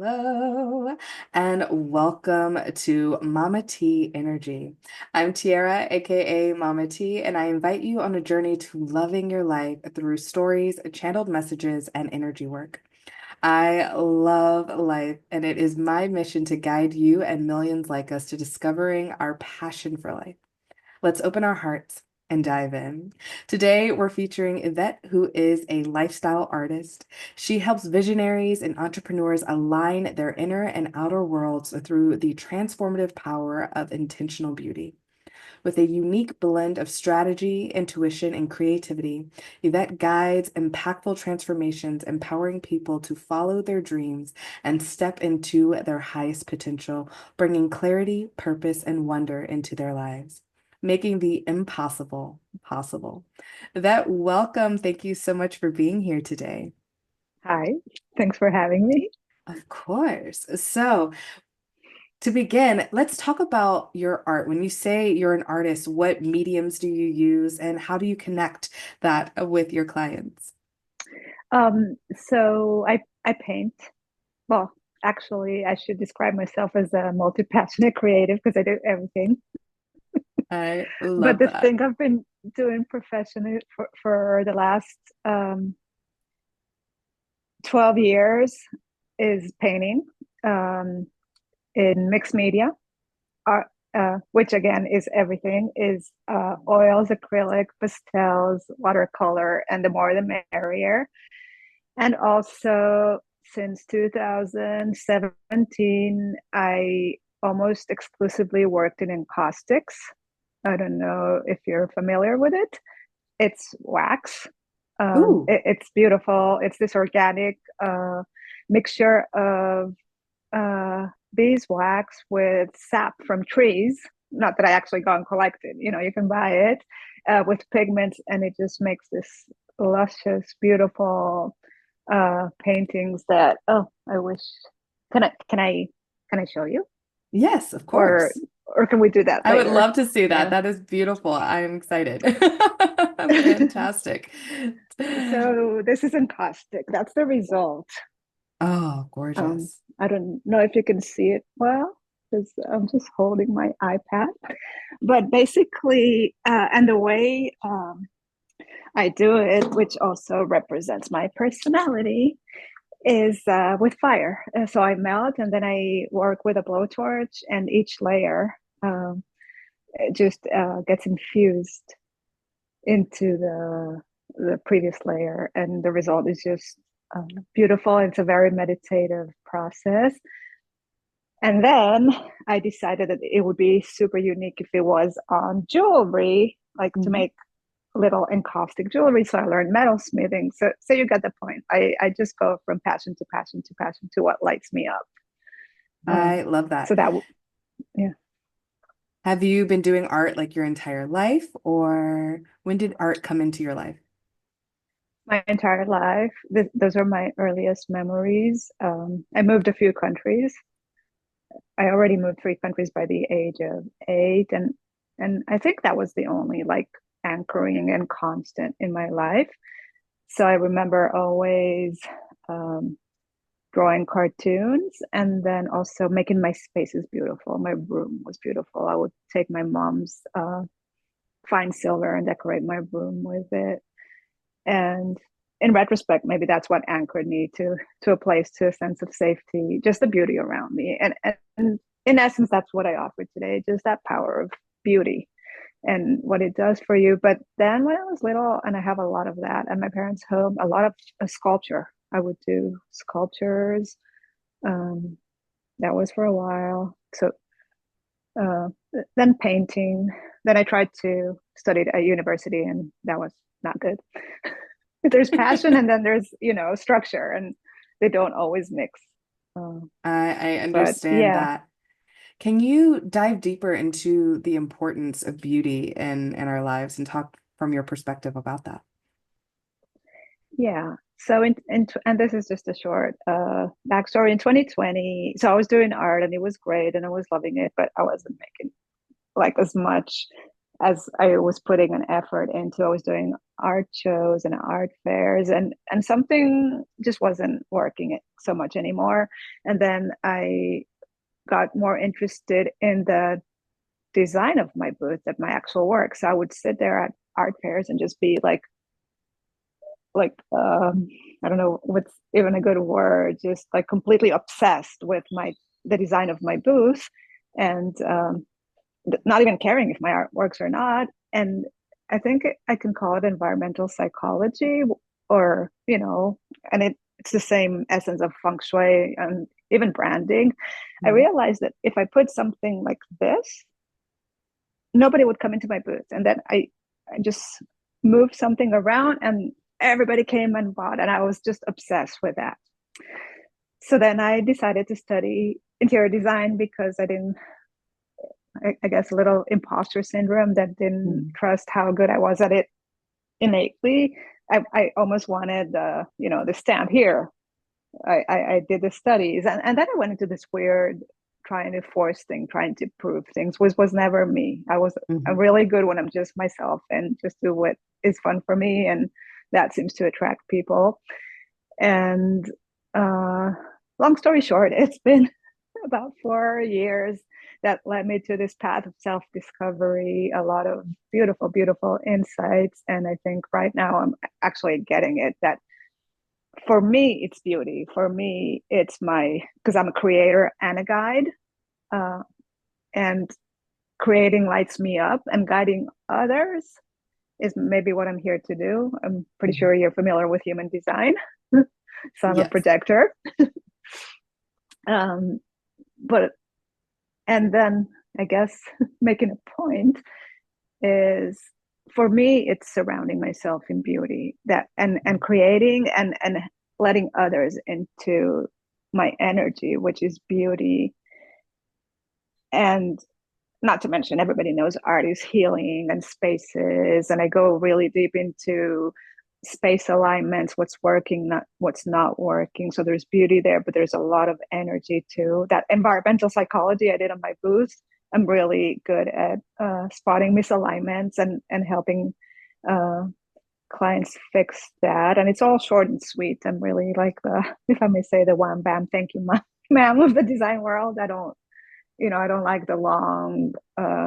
Hello, and welcome to Mama T Energy. I'm Tiara, aka Mama T, and I invite you on a journey to loving your life through stories, channeled messages, and energy work. I love life, and it is my mission to guide you and millions like us to discovering our passion for life. Let's open our hearts and dive in. Today, we're featuring Ivette, who is a lifestyle artist. She helps visionaries and entrepreneurs align their inner and outer worlds through the transformative power of intentional beauty. With a unique blend of strategy, intuition, and creativity, Yvette guides impactful transformations, empowering people to follow their dreams and step into their highest potential, bringing clarity, purpose, and wonder into their lives, making the impossible possible. Yvette, welcome. Thank you so much for being here today. Hi, thanks for having me. Of course. So, to begin, let's talk about your art. When you say you're an artist, what mediums do you use and how do you connect that with your clients? So I paint. Well, actually, I should describe myself as a multi-passionate creative because I do everything. I But love the that. thing I've been doing professionally for the last 12 years is painting um, in mixed media, art, which again is everything, is oils, acrylic, pastels, watercolor, and the more the merrier. And also, since 2017, I almost exclusively worked in encaustics. I don't know if you're familiar with it. It's wax. Ooh, It's beautiful. It's this organic mixture of beeswax with sap from trees. Not that I actually go and collect it. You can buy it with pigments, and it just makes this luscious, beautiful paintings that I wish. Can I show you, yes, of or course. or can we do that I would later? love to see that. Yeah. That is beautiful. I'm excited. Fantastic. So this is encaustic. That's the result. Oh, gorgeous. I don't know if you can see it well because I'm just holding my iPad. But basically, and the way I do it, which also represents my personality, is with fire. So I melt and then I work with a blowtorch, and each layer just gets infused into the previous layer, and the result is just beautiful. It's a very meditative process. And then I decided that it would be super unique if it was on jewelry, like to Mhm. make little encaustic jewelry. So I learned metal smithing. So you get the point. I just go from passion to passion to passion to what lights me up. I love that. So that, yeah, Have you been doing art like your entire life, or when did art come into your life? my entire life. Those are my earliest memories. I moved a few countries. I already moved 3 countries by the age of 8, and I think that was the only like anchoring and constant in my life. So I remember always um, drawing cartoons and then also making my spaces beautiful. My room was beautiful. I would take my mom's fine silver and decorate my room with it. And in retrospect, maybe that's what anchored me to a place, to a sense of safety, just the beauty around me. And in essence, that's what I offer today, just that power of beauty and what it does for you. But then when I was little, and I have a lot of that at my parents' home, a lot of sculpture. I would do sculptures. Um, that was for a while. So uh, then painting. Then I tried to study at university, and that was not good. There's passion, and then there's structure, and they don't always mix. Uh, I but understand yeah, that. Can you dive deeper into the importance of beauty in our lives and talk from your perspective about that? yeah. So and this is just a short backstory. In 2020, so I was doing art, and it was great, and I was loving it, but I wasn't making like as much. as I was putting an effort into, I was doing art shows and art fairs, and something just wasn't working so much anymore. And then I got more interested in the design of my booth at my actual work. So I would sit there at art fairs and just be like I don't know what's even a good word, just like completely obsessed with my the design of my booth, and not even caring if my art works or not. And I think I can call it environmental psychology, or and it's the same essence of feng shui and even branding. I Mhm. realized that if I put something like this, nobody would come into my booth, and then I just moved something around, and everybody came and bought, and I was just obsessed with that. So then I decided to study interior design because I didn't, I guess, a little imposter syndrome, that didn't Mhm. trust how good I was at it innately. I almost wanted the stamp here. I did the studies, and then I went into this weird trying to force thing, trying to prove things, which was never me. I'm Mhm. really good when I'm just myself and just do what is fun for me, and that seems to attract people. And uh, long story short, it's been about 4 years that led me to this path of self discovery, a lot of beautiful, beautiful insights. And I think right now I'm actually getting it, that for me, it's beauty. For me, it's because I'm a creator and a guide. Uh, and creating lights me up, and guiding others is maybe what I'm here to do. I'm pretty Mhm. sure you're familiar with human design. So I'm a Yes. projector. Um, but and then I guess making a point is, for me, it's surrounding myself in beauty, that and creating and letting others into my energy, which is beauty. And not to mention, everybody knows art is healing and spaces, and I go really deep into space alignments, what's working, not what's not working. So there's beauty there, but there's a lot of energy too. That environmental psychology I did on my booth, I'm really good at spotting misalignments and helping uh, clients fix that. And it's all short and sweet. I'm really like the, if I may say, the wham bam thank you ma'am of the design world. I don't like the long,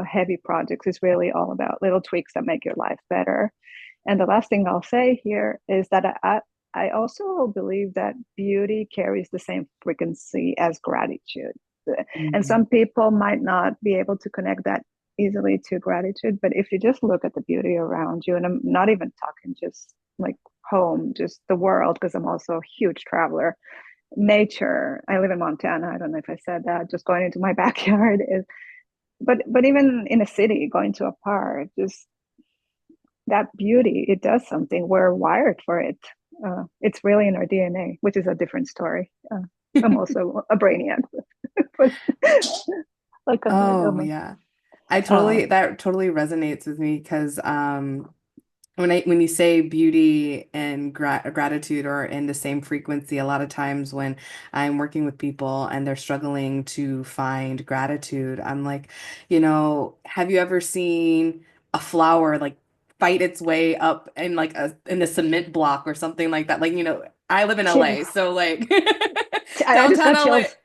heavy projects. It's really all about little tweaks that make your life better. And the last thing I'll say here is that I also believe that beauty carries the same frequency as gratitude. And Mhm. some people might not be able to connect that easily to gratitude, but if you just look at the beauty around you, and I'm not even talking just like home, just the world, because I'm also a huge traveler. Nature. I live in Montana. I don't know if I said that. Just going into my backyard is, but even in a city, going to a park, just that beauty, it does something. We're wired for it. It's really in our DNA, which is a different story. I'm also a brainiac, but like Oh, yeah. uh, That totally resonates with me because when you say beauty and gratitude are in the same frequency, a lot of times when I'm working with people and they're struggling to find gratitude, I'm like, have you ever seen a flower like fight its way up in like in a cement block or something like that? Like, I live in chills. LA, so like I just downtown got LA. chills.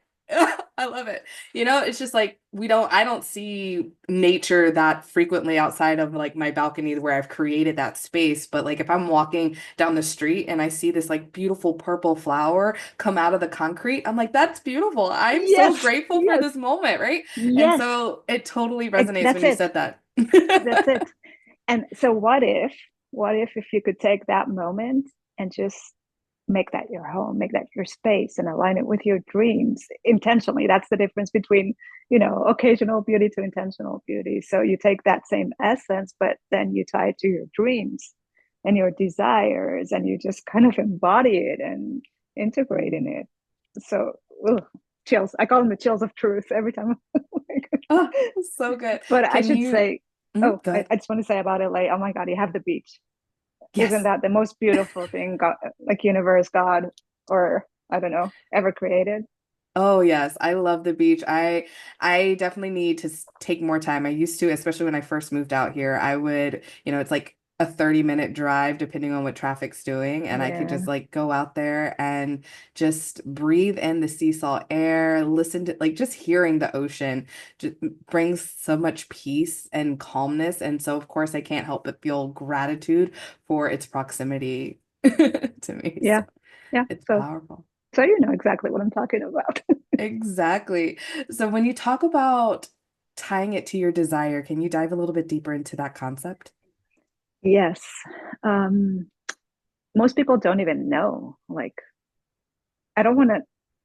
I love it. It's just like I don't see nature that frequently outside of like my balcony where I've created that space. But like if I'm walking down the street and I see this like beautiful purple flower come out of the concrete, I'm like, that's beautiful. I'm so Yes, grateful for yes, this moment, right? And yes. so it totally resonates when That's you it. said that. That's it. And so what if you could take that moment and just make that your home, make that your space, and align it with your dreams intentionally. That's the difference between, occasional beauty to intentional beauty. So you take that same essence, but then you tie it to your dreams and your desires, and you just kind of embody it and integrate in Mhm. it. So, ugh, chills. I call them the chills of truth every time. Oh, so good. But I Can should you say, Mhm. oh, Go ahead. I just want to say about LA. Oh my God, you have the beach. Isn't Yes. that the most beautiful thing, God, like universe, God, or I don't know, ever created? Oh yes, I love the beach. I definitely need to take more time. I used to, especially when I first moved out here, I would, it's like a 30-minute drive depending on what traffic's doing, and I could just Yeah. like go out there and just breathe in the sea salt air, listen to like just hearing the ocean just brings so much peace and calmness. And so of course I can't help but feel gratitude for its proximity to me. So Yeah. Yeah. it's So powerful. so you know exactly what I'm talking about. Exactly. So when you talk about tying it to your desire, can you dive a little bit deeper into that concept? Yes. Um, Most people don't even know. Like, I don't want to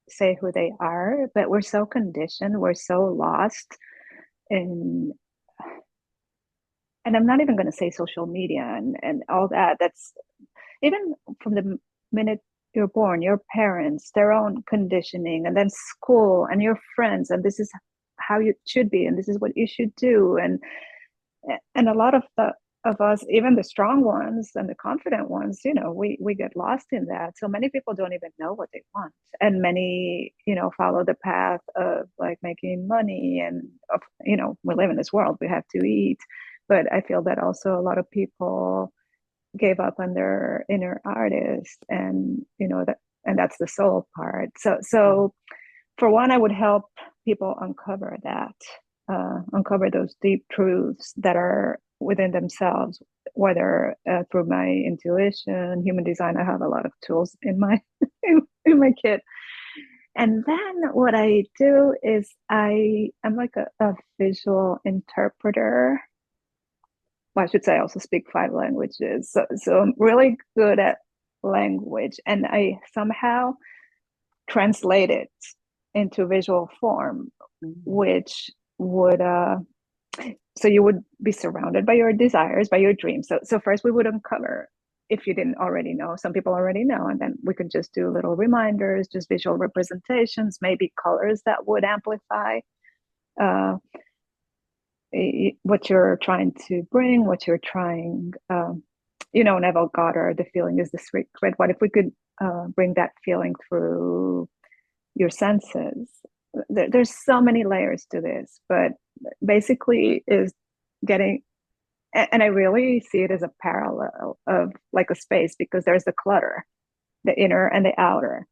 say who they are, but we're so conditioned, we're so lost in, and I'm not even going to say social media and all that. That's even from the minute you're born, your parents, their own conditioning, and then school and your friends, and this is how you should be, and this is what you should do, and a lot of us, even the strong ones and the confident ones, we get lost in that. So many people don't even know what they want, and many follow the path of like making money, and we live in this world, we have to eat. But I feel that also a lot of people gave up on their inner artist, and that's the soul part. So for one, I would help people uncover that, uncover those deep truths that are within themselves, whether through my intuition, human design. I have a lot of tools in my in my kit. And then what I do is I'm like a visual interpreter. Well, I should say I also speak 5 languages. So I'm really good at language, and I somehow translate it into visual form, Mhm. which would so you would be surrounded by your desires, by your dreams. So first we would uncover, if you didn't already know, some people already know, and then we could just do little reminders, just visual representations, maybe colors that would amplify uh, what you're trying to bring, what you're trying. Neville Goddard, the feeling is the secret. What if we could bring that feeling through your senses? There's so many layers to this, but basically is getting, and I really see it as a parallel of like a space, because there's the clutter, the inner and the outer,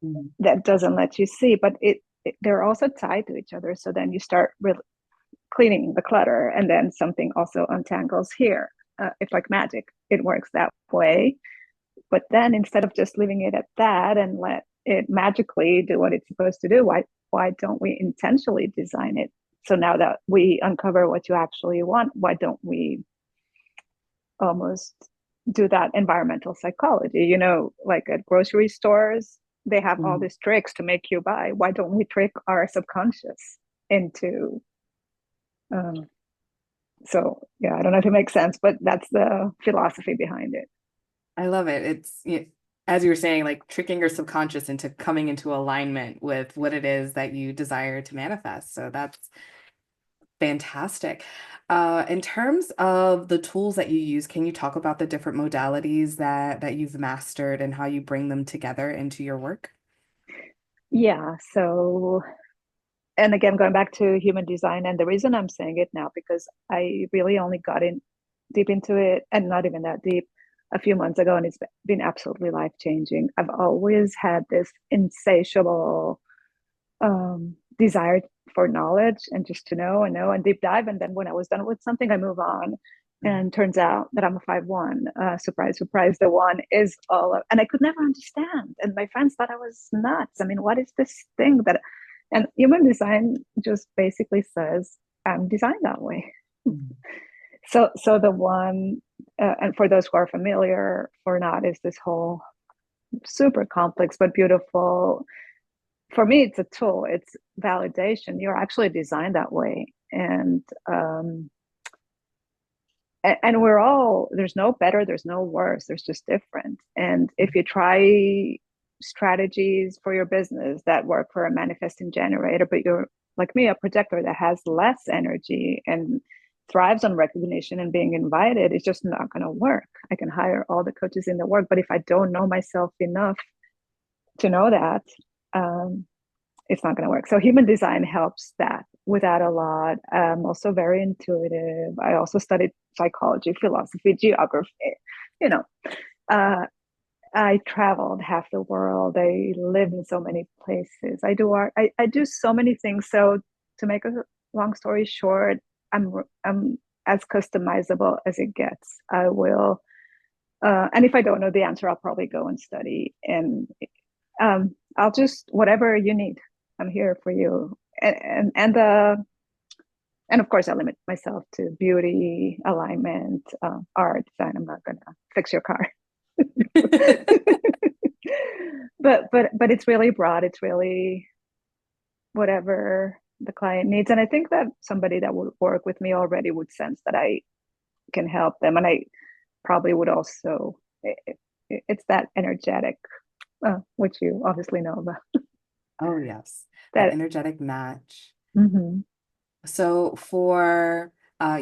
Mhm. that doesn't let you see, but they're also tied to each other. So then you start really cleaning the clutter, and then something also untangles here. It's like magic, it works that way. But then instead of just leaving it at that and let it magically do what it's supposed to do, why don't we intentionally design it? So now that we uncover what you actually want, why don't we almost do that environmental psychology? Like at grocery stores, they have all Mhm. these tricks to make you buy. Why don't we trick our subconscious into um, so yeah, I don't know if it makes sense, but that's the philosophy behind it. I love it. It's, as you were saying, like tricking your subconscious into coming into alignment with what it is that you desire to manifest. So that's fantastic. In terms of the tools that you use, can you talk about the different modalities that you've mastered and how you bring them together into your work? Yeah, so, and again, going back to human design, and the reason I'm saying it now, because I really only got in deep into it, and not even that deep, a few months ago, and it's been absolutely life changing. I've always had this insatiable desire for knowledge, and just to know and know and deep dive. And then when I was done with something, I move on. Mhm. And turns out that I'm a 5-1. Surprise, surprise, the one is all of, and I could never understand. And my friends thought I was nuts. I mean, what is this thing that, and human design just basically says, I'm designed that way. Mhm. So the one, and for those who are familiar or not, is this whole super complex but beautiful. For me, it's a tool, it's validation. You're actually designed that way. And we're all, there's no better, there's no worse, there's just different. And if you try strategies for your business that work for a manifesting generator, but you're like me, a projector that has less energy and thrives on recognition and being invited, it's just not going to work. I can hire all the coaches in the world, but if I don't know myself enough to know that, um, it's not going to work. So human design helps that with that a lot. I'm also very intuitive. I also studied psychology, philosophy, geography. You know, uh, I traveled half the world. I lived in so many places. I do art. I do so many things. So to make a long story short, I'm as customizable as it gets. I will, and if I don't know the answer, I'll probably go and study. And I'll just whatever you need. I'm here for you. And of course, I limit myself to beauty, alignment, art, design. I'm not gonna fix your car. But it's really broad. It's really whatever the client needs. And I think that somebody that would work with me already would sense that I can help them. And I probably would also, it's that energetic, which you obviously know about Oh, yes, that that. energetic match. Mhm. So for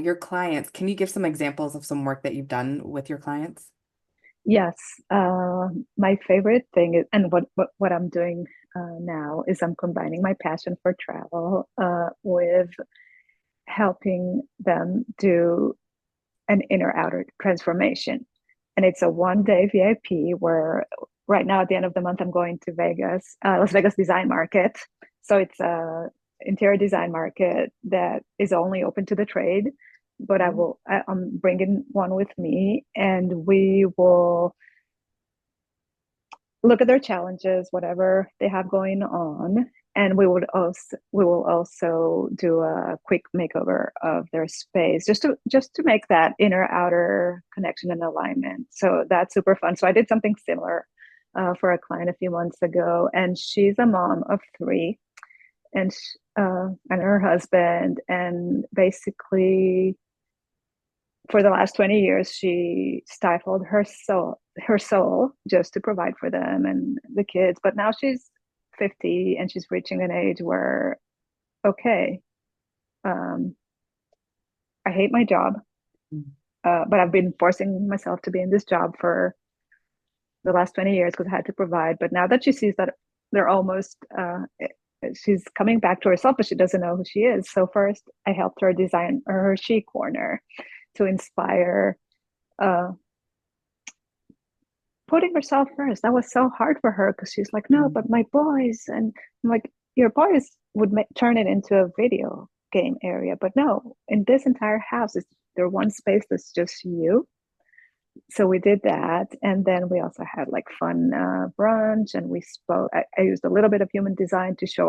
your clients, can you give some examples of some work that you've done with your clients? Yes, my favorite thing is, and what I'm doing now is I'm combining my passion for travel with helping them do an inner outer transformation. And it's a 1 day VIP where right now at the end of the month, I'm going to Vegas, Las Vegas Design Market. So it's a interior design market that is only open to the trade, but Mhm. I'm bringing one with me and we will look at their challenges, whatever they have going on, and we will also do a quick makeover of their space just to make that inner outer connection and alignment. So that's super fun. So I did something similar for a client a few months ago, and she's a mom of three, and her husband, and basically for the last 20 years she stifled her soul just to provide for them and the kids, but now she's 50 and she's reaching an age where okay, um, I hate my job, but I've been forcing myself to be in this job for the last 20 years because I had to provide, but now that she sees that they're almost she's coming back to herself, but she doesn't know who she is. So first I helped her design her she corner to inspire uh, putting herself first. That was so hard for her because she's like, no, but Mhm. my boys. And I'm like, your boys would turn it into a video game area. But no, in this entire house, is there one space that's just you. So we did that. And then we also had like fun brunch and we spoke. I used a little bit of human design to show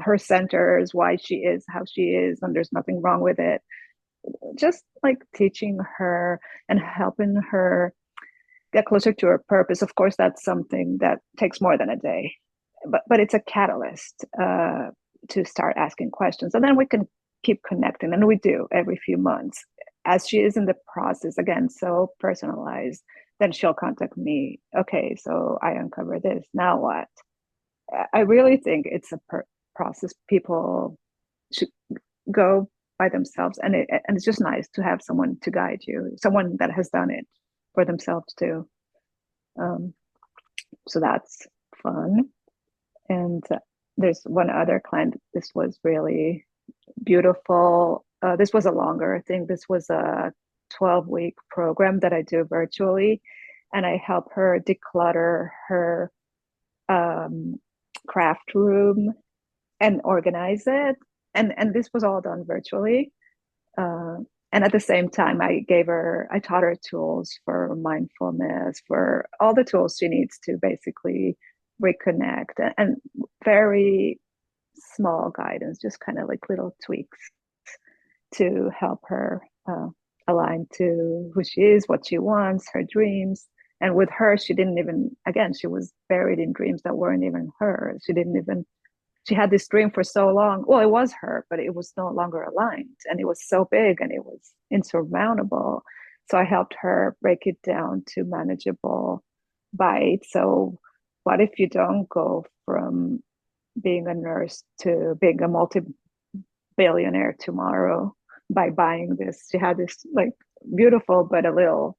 her centers, why she is how she is, and there's nothing wrong with it. Just like teaching her and helping her get closer to her purpose. Of course, that's something that takes more than a day, but it's a catalyst to start asking questions, and then we can keep connecting, and we do every few months. As she is in the process, again, so personalized, then she'll contact me. Okay, so I uncover this. Now what? I really think it's a process people should go by themselves, and it's just nice to have someone to guide you, someone that has done it for themselves too. Um, so that's fun. And there's one other client. This was really beautiful. This was a longer thing. This was a 12-week program that I do virtually. And I help her declutter her um, craft room and organize it. And this was all done virtually. Uh, and at the same time, I taught her tools for mindfulness, for all the tools she needs to basically reconnect, and very small guidance, just kind of like little tweaks to help her align to who she is, what she wants, her dreams. And with her, she didn't even, again, she was buried in dreams that weren't even her. She had this dream for so long. Well, it was her, but it was no longer aligned. And it was so big and it was insurmountable. So I helped her break it down to manageable bites. So, what if you don't go from being a nurse to being a multi billionaire tomorrow by buying this? She had this like beautiful, but a little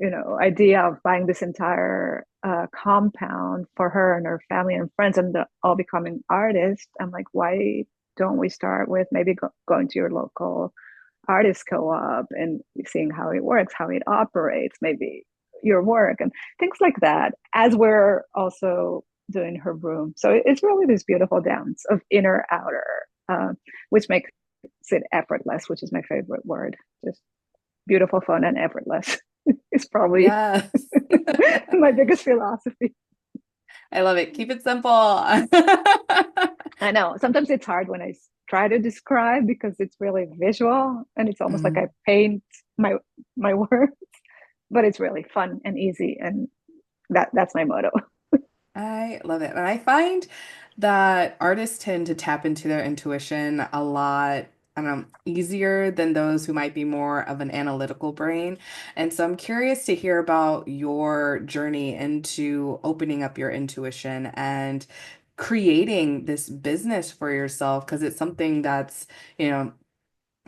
idea of buying this entire compound for her and her family and friends, and all becoming artists. I'm like, why don't we start with maybe going to your local artist co-op and seeing how it works, how it operates, maybe your work and things like that, as we're also doing her room. So it's really this beautiful dance of inner outer, uh, which makes it effortless, which is my favorite word. Just beautiful, fun, and effortless. It's probably Yes. my biggest philosophy. I love it. Keep it simple. I know sometimes it's hard when I try to describe because it's really visual and it's almost like I Mhm. paint my my work, but it's really fun and easy, and that's my motto. I love it. And I find that artists tend to tap into their intuition a lot, I don't know, easier than those who might be more of an analytical brain. And so I'm curious to hear about your journey into opening up your intuition and creating this business for yourself, because it's something that's, you know,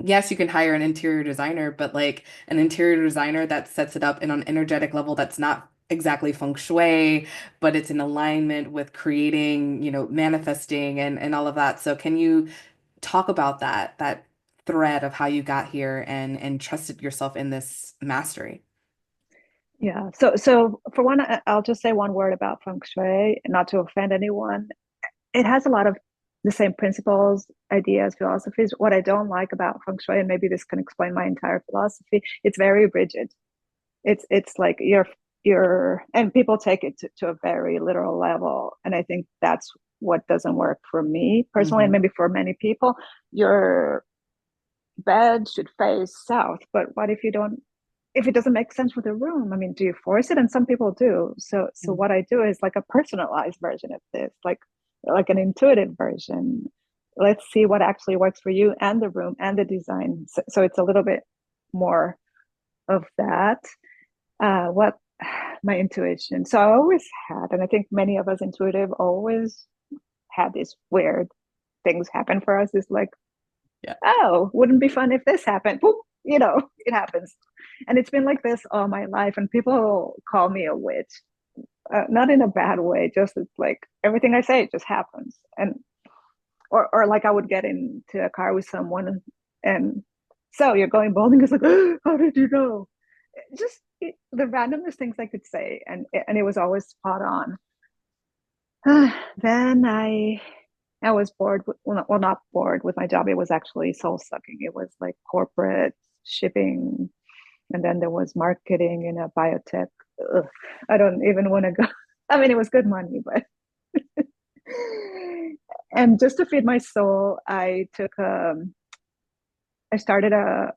yes, you can hire an interior designer, but like an interior designer that sets it up in an energetic level that's not exactly feng shui, but it's in alignment with creating, manifesting and all of that. So can you talk about that thread of how you got here and trusted yourself in this mastery? Yeah. So for one, I'll just say one word about feng shui, not to offend anyone. It has a lot of the same principles, ideas, philosophies. What I don't like about feng shui, and maybe this can explain my entire philosophy, it's very rigid. It's like you're and people take it to a very literal level. And I think that's what doesn't work for me personally, and Hmm. maybe for many people. Your bed should face south, but what if you don't, if it doesn't make sense for the room? I mean, do you force it? And some people do. So what I do is like a personalized version of this, like an intuitive version. Let's see what actually works for you and the room and the design. So it's a little bit more of that. What my intuition. So I always had, and I think many of us intuitive always had these weird things happen for us. It's like, Yeah. oh, wouldn't be fun if this happened. Boop, it happens. And it's been like this all my life. And people call me a witch, not in a bad way, just it's like everything I say just happens. And, or like I would get into a car with someone and so you're going bowling. It's like, oh, how did you know? Just the randomest things I could say. And it was always spot on. Then I was bored. Well, not bored with my job. It was actually soul sucking. It was like corporate shipping, and then there was marketing in a biotech. Ugh, I don't even want to go. I mean, it was good money, but and just to feed my soul, I started uh,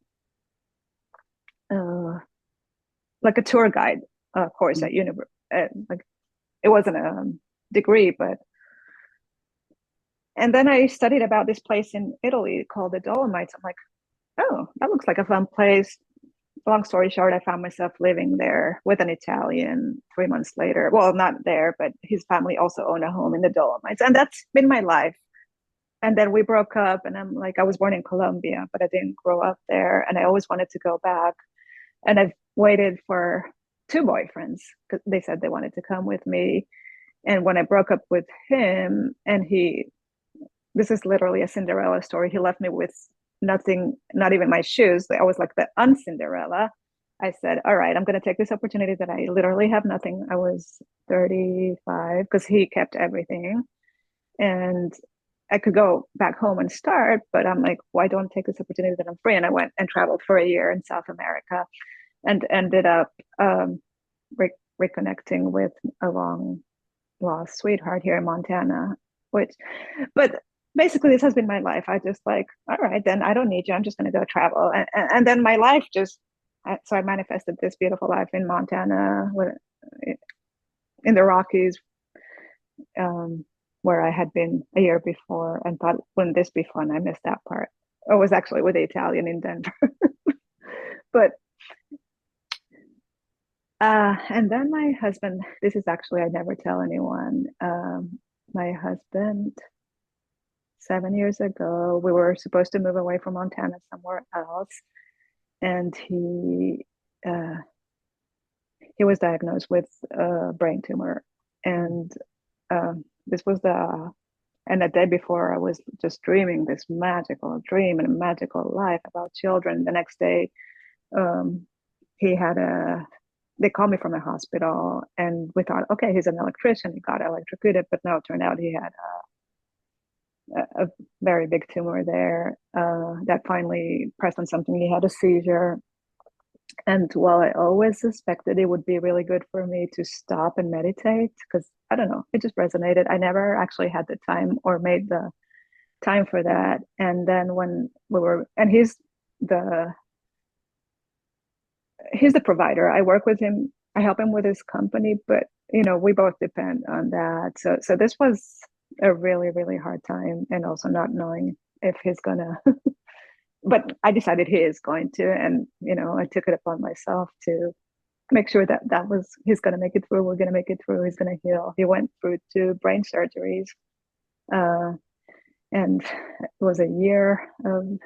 like a tour guide course at university. Like it wasn't a degree, but and then I studied about this place in Italy called the Dolomites. I'm like, oh, that looks like a fun place. Long story short, I found myself living there with an Italian 3 months later. Well, not there, but his family also owned a home in the Dolomites. And that's been my life. And then we broke up, and I'm like, I was born in Colombia, but I didn't grow up there. And I always wanted to go back. And I've waited for two boyfriends because they said they wanted to come with me. And when I broke up with him, and this is literally a Cinderella story. He left me with nothing, not even my shoes. I was like the un-Cinderella. I said, all right, I'm going to take this opportunity that I literally have nothing. I was 35 because he kept everything. And I could go back home and start, but I'm like, why don't I take this opportunity that I'm free? And I went and traveled for a year in South America and ended up re- reconnecting with a long lost sweetheart here in Montana, which, but basically this has been my life. I just like, all right, then I don't need you. I'm just going to go travel. And then my life just, so I manifested this beautiful life in Montana in the Rockies, um, where I had been a year before and thought, wouldn't this be fun? I missed that part. I was actually with the Italian in Denver. But, and then my husband, this is actually, I never tell anyone. My husband 7 years ago. We were supposed to move away from Montana somewhere else, and he he was diagnosed with a brain tumor, and this was the and the day before I was just dreaming this magical dream and a magical life about children. The next day, um, he had a they called me from the hospital, and we thought, okay, he's an electrician, he got electrocuted, but no, it turned out he had a very big tumor there that finally pressed on something. He had a seizure. And while I always suspected it would be really good for me to stop and meditate, because I don't know, it just resonated. I never actually had the time or made the time for that. And then when we were, and the he's the provider. I work with him. I help him with his company, but we both depend on that. So this was a really, really hard time, and also not knowing if he's gonna. But I decided he is going to, and I took it upon myself to make sure that was he's gonna make it through. We're gonna make it through. He's gonna heal. He went through 2 brain surgeries, uh, and it was a year of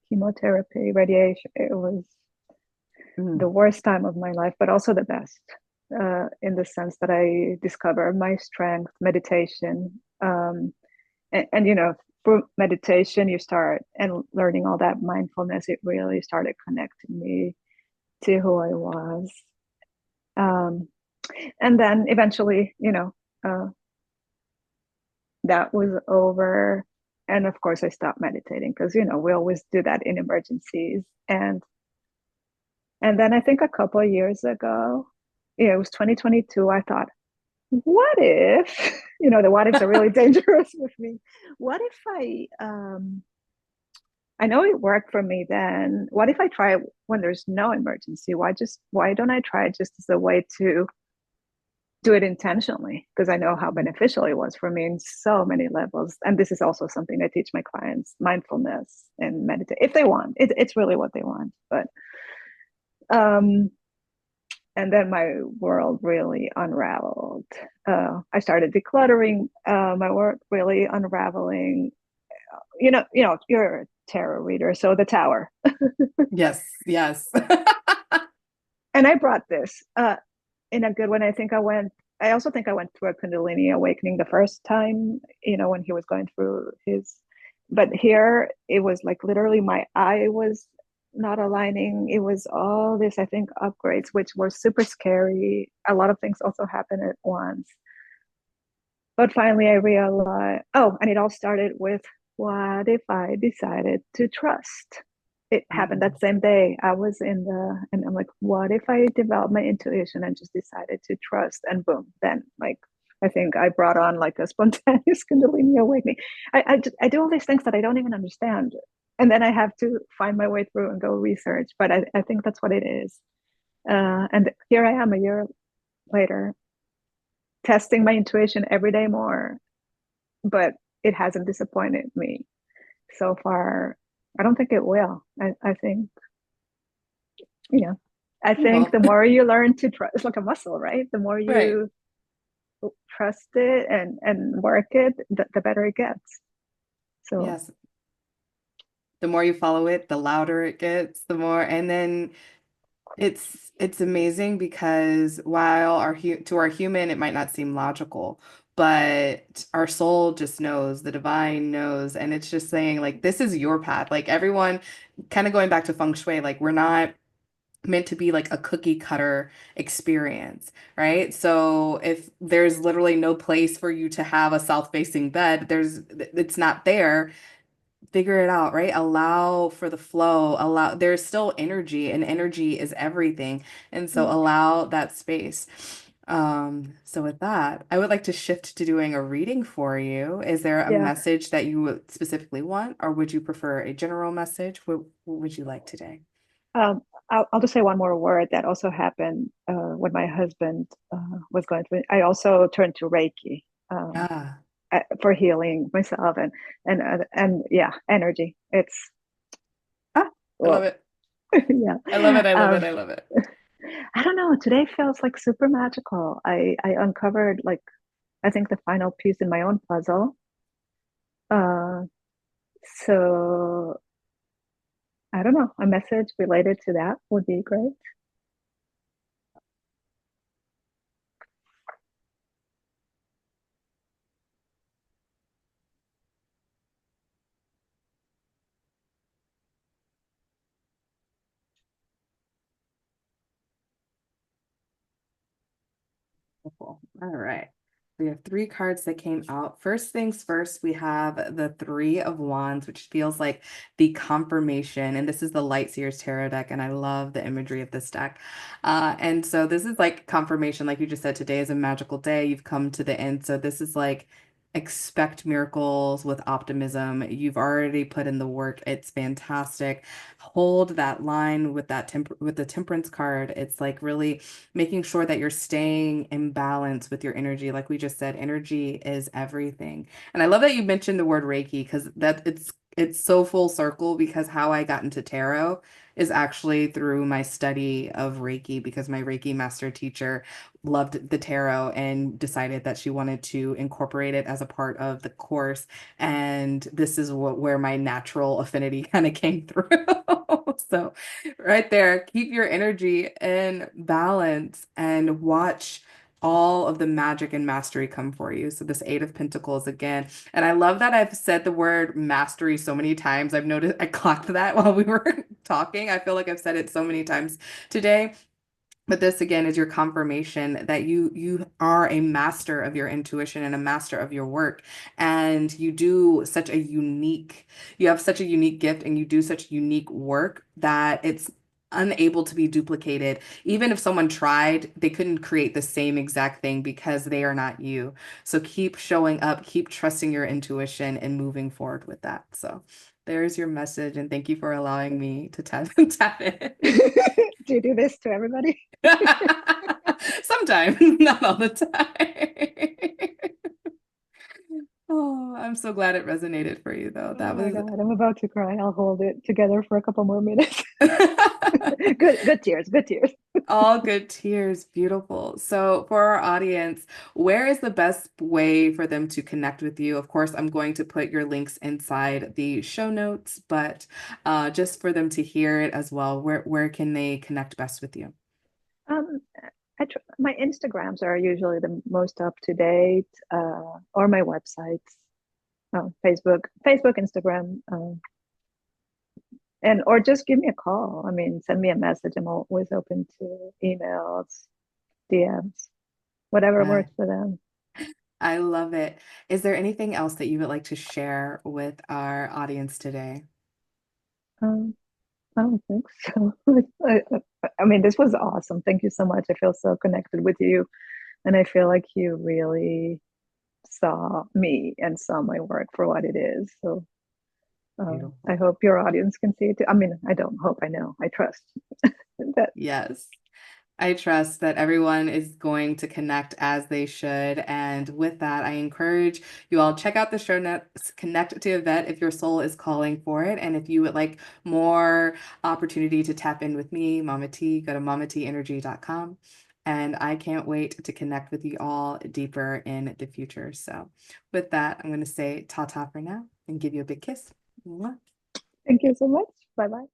chemotherapy, radiation. It was the Mm. worst time of my life, but also the best, in the sense that I discovered my strength, meditation, and through meditation, you start and learning all that mindfulness. It really started connecting me to who I was, um, and then eventually, that was over. And of course, I stopped meditating because we always do that in emergencies, and then I think a couple of years ago, yeah, it was 2022, I thought, what if, the what ifs are really dangerous with me. What if I know it worked for me then. What if I try when there's no emergency? Why don't I try it just as a way to do it intentionally? Because I know how beneficial it was for me in so many levels. And this is also something I teach my clients: mindfulness and meditate if they want. It's really what they want. But um and then my world really unraveled. I started decluttering, my work really unraveling. You're a tarot reader, so the tower. Yes, yes. And I brought this in a good one. I also think I went through a Kundalini awakening the first time, when he was going through his, but here it was like literally my eye was not aligning. It was all this, I think, upgrades, which were super scary. A lot of things also happened at once. But finally, I realized, oh, and it all started with, what if I decided to trust? It happened Mm. that same day. And I'm like, what if I developed my intuition and just decided to trust? And boom, then like, I think I brought on like a spontaneous Kundalini awakening. I do all these things that I don't even understand. And then I have to find my way through and go research. But I think that's what it is. And here I am a year later, testing my intuition every day more, but it hasn't disappointed me so far. I don't think it will. I think, you know, I think Well, the more you learn to trust, it's like a muscle, right? The more right. you trust it and work it, the better it gets. So Yes. The more you follow it, the louder it gets, the more, and then it's amazing because while to our human it might not seem logical, but our soul just knows, the divine knows, and it's just saying like this is your path. Like everyone, kind of going back to feng shui, like we're not meant to be like a cookie cutter experience, right? So if there's literally no place for you to have a south-facing bed, it's not there. Figure it out, right? Allow for the flow. There's still energy, and energy is everything. And so allow that space. So with that, I would like to shift to doing a reading for you. Is there a yeah, message that you would specifically want, or would you prefer a general message? What would you like today? I'll just say one more word that also happened when my husband was going through. I also turned to Reiki. Ah, For healing myself and yeah, energy. It's ah, I love well, it. yeah. I love it. I love it. Um, I love it. I don't know. Today feels like super magical. I uncovered like I think the final piece in my own puzzle. Uh, so I don't know. A message related to that would be great. Cool. All right. We have three cards that came out. First things first, we have the Three of Wands, which feels like the confirmation. And this is the Light Seers Tarot deck. And I love the imagery of this deck. And so this is like confirmation, like you just said, today is a magical day. You've come to the end. So this is like expect miracles with optimism. You've already put in the work. It's fantastic. Hold that line with with the Temperance card. It's like really making sure that you're staying in balance with your energy. Like we just said, energy is everything. And I love that you mentioned the word Reiki because it's so full circle because how I got into tarot is actually through my study of Reiki because my Reiki master teacher loved the tarot and decided that she wanted to incorporate it as a part of the course. And this is where my natural affinity kind of came through. So right there, keep your energy in balance and watch all of the magic and mastery come for you. So this Eight of Pentacles again. And I love that I've said the word mastery so many times. I've noticed I clocked that while we were talking. I feel like I've said it so many times today. But this again is your confirmation that you are a master of your intuition and a master of your work. And you have such a unique gift and you do such unique work that it's unable to be duplicated. Even if someone tried, they couldn't create the same exact thing because they are not you. So keep showing up, keep trusting your intuition and moving forward with that. So there's your message. And thank you for allowing me to tap in. Do you do this to everybody? Sometimes, not all the time. Oh, I'm so glad it resonated for you, though. Oh That my was God, I'm about to cry. I'll hold it together for a couple more minutes. Good tears, good tears. all good tears. Beautiful. So, for our audience, where is the best way for them to connect with you? Of course, I'm going to put your links inside the show notes, but just for them to hear it as well, where can they connect best with you? Um, my Instagrams are usually the most up to date, or my websites, Facebook, Instagram, and or just give me a call. I mean, send me a message. I'm always open to emails, DMs, whatever Right. works for them. I love it. Is there anything else that you would like to share with our audience today? Um, I don't think so. I, I mean, this was awesome. Thank you so much. I feel so connected with you, and I feel like you really saw me and saw my work for what it is. So I Beautiful. hope your audience can see it too. I mean, I don't hope, I know, I trust that. Yes. I trust that everyone is going to connect as they should. And with that, I encourage you all check out the show notes, connect to Yvette if your soul is calling for it. And if you would like more opportunity to tap in with me, Mama T, go to mamateenergy.com. And I can't wait to connect with you all deeper in the future. So with that, I'm going to say ta-ta for now and give you a big kiss. Mwah. Thank you so much. Bye bye.